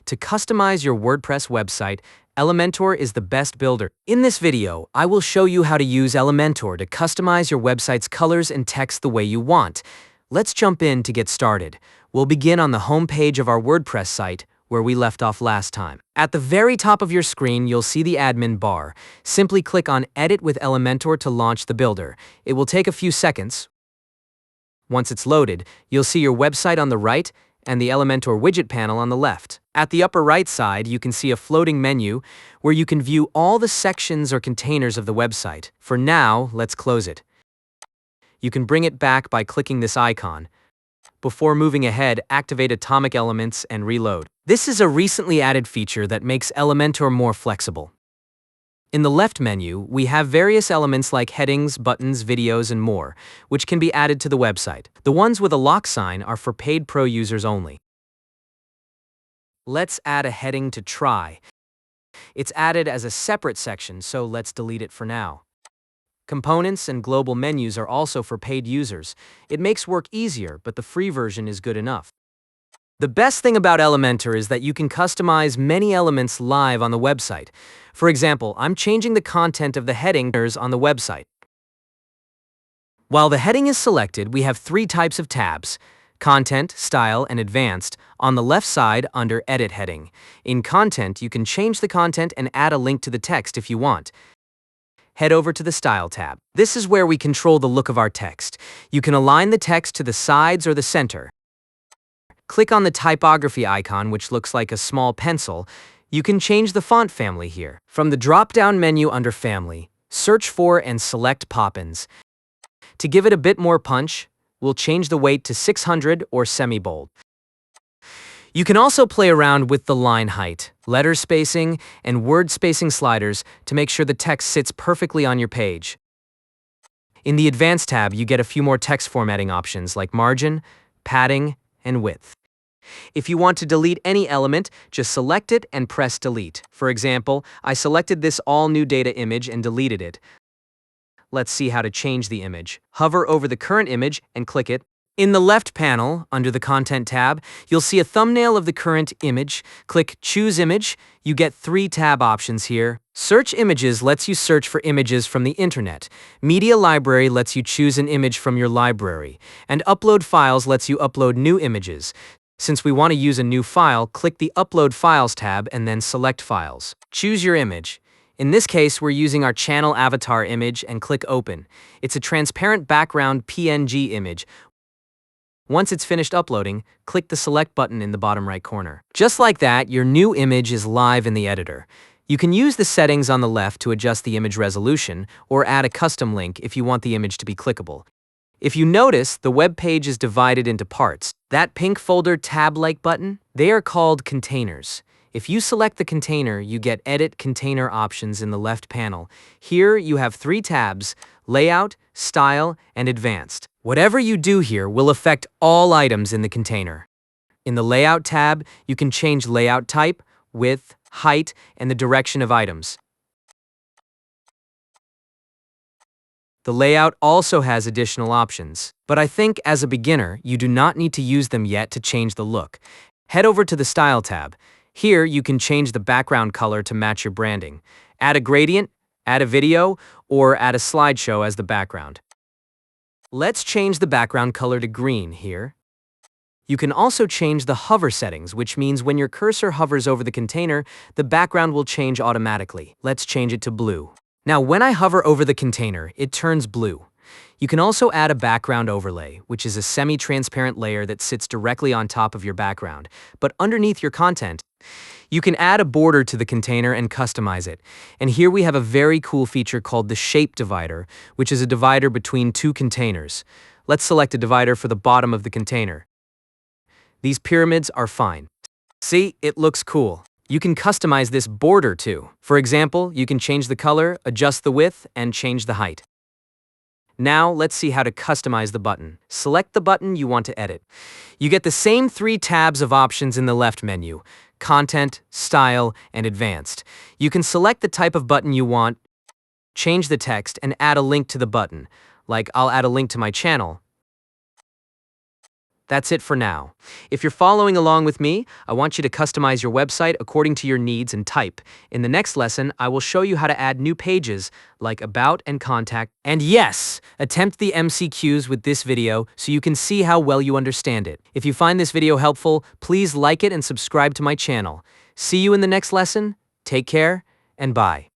To customize your WordPress website, Elementor is the best builder. In this video, I will show you how to use Elementor to customize your website's colors and text the way you want. Let's jump in to get started. We'll begin on the home page of our WordPress site, where we left off last time. At the very top of your screen, you'll see the admin bar. Simply click on Edit with Elementor to launch the builder. It will take a few seconds. Once it's loaded, you'll see your website on the right and the Elementor widget panel on the left. At the upper right side, you can see a floating menu where you can view all the sections or containers of the website. For now, let's close it. You can bring it back by clicking this icon. Before moving ahead, activate Atomic Elements and reload. This is a recently added feature that makes Elementor more flexible. In the left menu, we have various elements like headings, buttons, videos, and more, which can be added to the website. The ones with a lock sign are for paid pro users only. Let's add a heading to Try. It's added as a separate section, so let's delete it for now. Components and global menus are also for paid users. It makes work easier, but the free version is good enough. The best thing about Elementor is that you can customize many elements live on the website. For example, I'm changing the content of the headings on the website. While the heading is selected, we have three types of tabs: Content, Style, and Advanced on the left side under Edit heading. In Content, you can change the content and add a link to the text if you want. Head over to the Style tab. This is where we control the look of our text. You can align the text to the sides or the center. Click on the typography icon, which looks like a small pencil. You can change the font family here. From the drop-down menu under Family, search for and select Poppins. To give it a bit more punch, we'll change the weight to 600 or semi-bold. You can also play around with the line height, letter spacing, and word spacing sliders to make sure the text sits perfectly on your page. In the Advanced tab, you get a few more text formatting options like margin, padding, and width. If you want to delete any element, just select it and press delete. For example, I selected this all new data image and deleted it. Let's see how to change the image. Hover over the current image and click it. In the left panel, under the Content tab, you'll see a thumbnail of the current image. Click Choose Image. You get three tab options here. Search Images lets you search for images from the internet. Media Library lets you choose an image from your library. And Upload Files lets you upload new images. Since we want to use a new file, click the Upload Files tab and then select Files. Choose your image. In this case, we're using our channel avatar image and click Open. It's a transparent background PNG image. Once it's finished uploading, click the Select button in the bottom right corner. Just like that, your new image is live in the editor. You can use the settings on the left to adjust the image resolution or add a custom link if you want the image to be clickable. If you notice, the web page is divided into parts. That pink folder tab-like button, they are called containers. If you select the container, you get Edit Container options in the left panel. Here you have three tabs: Layout, Style, and Advanced. Whatever you do here will affect all items in the container. In the Layout tab, you can change layout type, width, height, and the direction of items. The layout also has additional options, but I think as a beginner, you do not need to use them yet to change the look. Head over to the Style tab. Here, you can change the background color to match your branding. Add a gradient, add a video, or add a slideshow as the background. Let's change the background color to green here. You can also change the hover settings, which means when your cursor hovers over the container, the background will change automatically. Let's change it to blue. Now, when I hover over the container, it turns blue. You can also add a background overlay, which is a semi-transparent layer that sits directly on top of your background, but underneath your content. You can add a border to the container and customize it. And here we have a very cool feature called the Shape Divider, which is a divider between two containers. Let's select a divider for the bottom of the container. These pyramids are fine. See, it looks cool. You can customize this border too. For example, you can change the color, adjust the width, and change the height. Now, let's see how to customize the button. Select the button you want to edit. You get the same three tabs of options in the left menu: Content, Style, and Advanced. You can select the type of button you want, change the text, and add a link to the button. Like, I'll add a link to my channel. That's it for now. If you're following along with me, I want you to customize your website according to your needs and type. In the next lesson, I will show you how to add new pages like About and Contact. And yes, attempt the MCQs with this video so you can see how well you understand it. If you find this video helpful, please like it and subscribe to my channel. See you in the next lesson. Take care and bye.